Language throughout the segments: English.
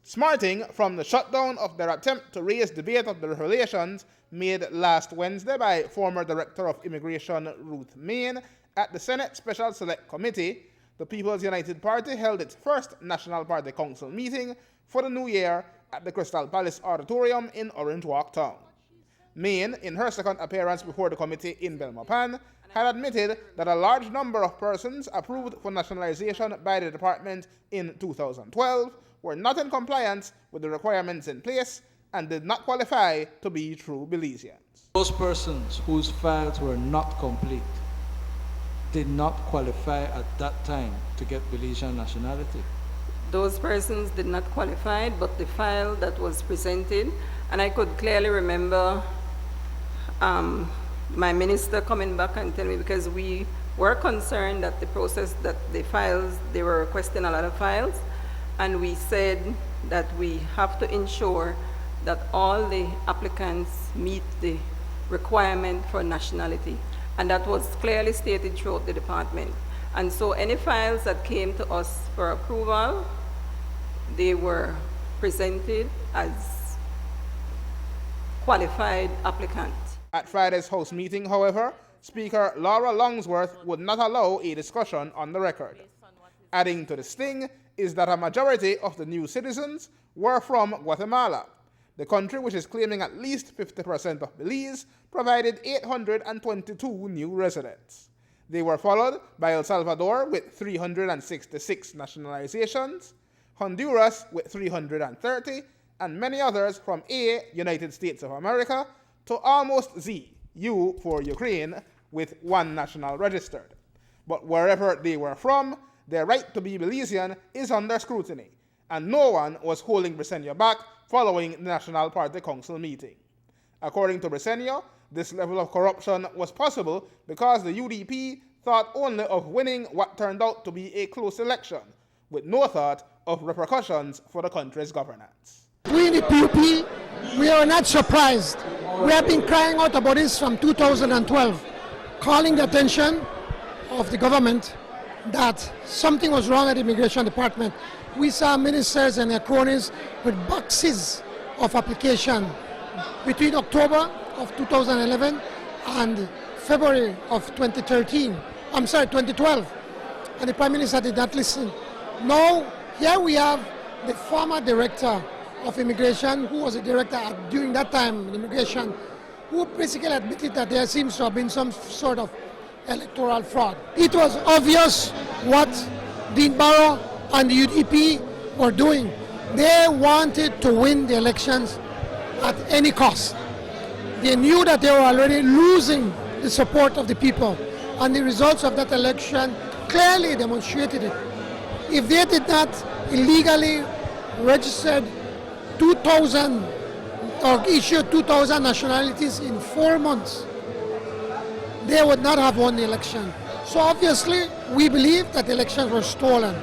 Smarting from the shutdown of their attempt to raise debate of the revelations made last Wednesday by former Director of Immigration Ruth Meighan at the Senate Special Select Committee, the People's United Party held its first National Party Council meeting for the new year at the Crystal Palace Auditorium in Orange Walk Town. Meighan, in her second appearance before the committee in Belmopan, had admitted that a large number of persons approved for nationalization by the department in 2012 were not in compliance with the requirements in place and did not qualify to be true Belizeans. Those persons whose files were not complete did not qualify at that time to get Belizean nationality. Those persons did not qualify, but the file that was presented, and I could clearly remember my minister coming back and telling me, because we were concerned that the process, that the files, they were requesting a lot of files, and we said that we have to ensure that all the applicants meet the requirement for nationality. And that was clearly stated throughout the department. And so any files that came to us for approval, they were presented as qualified applicants. At Friday's House meeting, however, Speaker Laura Longsworth would not allow a discussion on the record. Adding to the sting is that a majority of the new citizens were from Guatemala. The country, which is claiming at least 50% of Belize, provided 822 new residents. They were followed by El Salvador with 366 nationalizations, Honduras with 330, and many others from A, United States of America, to almost Z, U for Ukraine, with 1 national registered. But wherever they were from, their right to be Belizean is under scrutiny, and no one was holding Briceño back following the National Party Council meeting. According to Briceño, this level of corruption was possible because the UDP thought only of winning what turned out to be a close election, with no thought of repercussions for the country's governance. We in the P.U.P, we are not surprised. We have been crying out about this from 2012, calling the attention of the government that something was wrong at the Immigration Department. We saw ministers and their cronies with boxes of application between October of 2011 and February of 2012. And the Prime Minister did not listen. Now, here we have the former director of immigration, who was a director during that time in immigration, who basically admitted that there seems to have been some sort of electoral fraud. It was obvious what Dean Barrow and the UDP were doing. They wanted to win the elections at any cost. They knew that they were already losing the support of the people, and the results of that election clearly demonstrated it. If they did not illegally register 2,000 or issue 2,000 nationalities in 4 months, they would not have won the election. So obviously, we believe that the elections were stolen,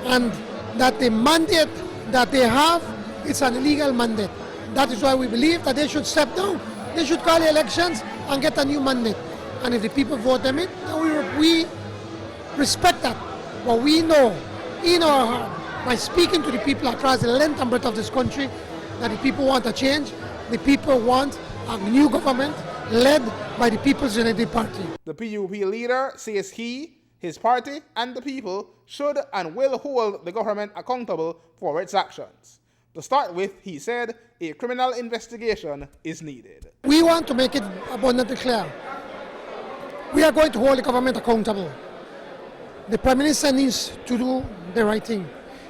and that the mandate that they have is an illegal mandate. That is why we believe that they should step down. They should call the elections and get a new mandate. And if the people vote them in, then we respect that. But we know in our heart, by speaking to the people across the length and breadth of this country, that the people want a change. The people want a new government led by the People's United Party. The P.U.P leader says he, his party, and the people should and will hold the government accountable for its actions. To start with, he said, a criminal investigation is needed. We want to make it abundantly clear. We are going to hold the government accountable. The Prime Minister needs to do the right thing.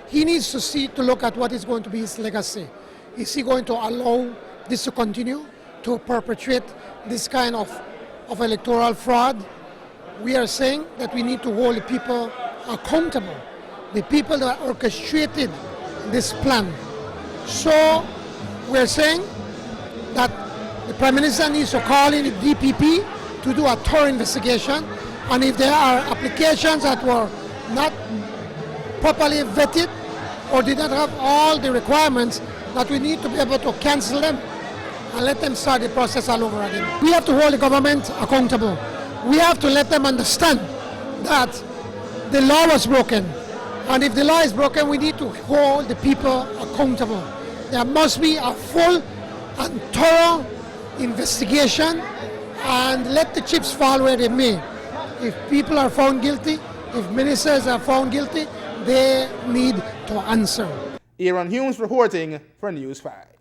He needs to look at what is going to be his legacy. Is he going to allow this to continue, to perpetrate this kind of electoral fraud? We are saying that we need to hold the people accountable, the people that orchestrated this plan. So we're saying that the Prime Minister needs to call in the DPP to do a thorough investigation, and if there are applications that were not properly vetted or did not have all the requirements, that we need to be able to cancel them and let them start the process all over again. We have to hold the government accountable. We have to let them understand that the law was broken And if the law is broken, we need to hold the people accountable. There must be a full and thorough investigation and let the chips fall where they may. If people are found guilty, if ministers are found guilty, they need to answer. Aaron Humes reporting for News 5.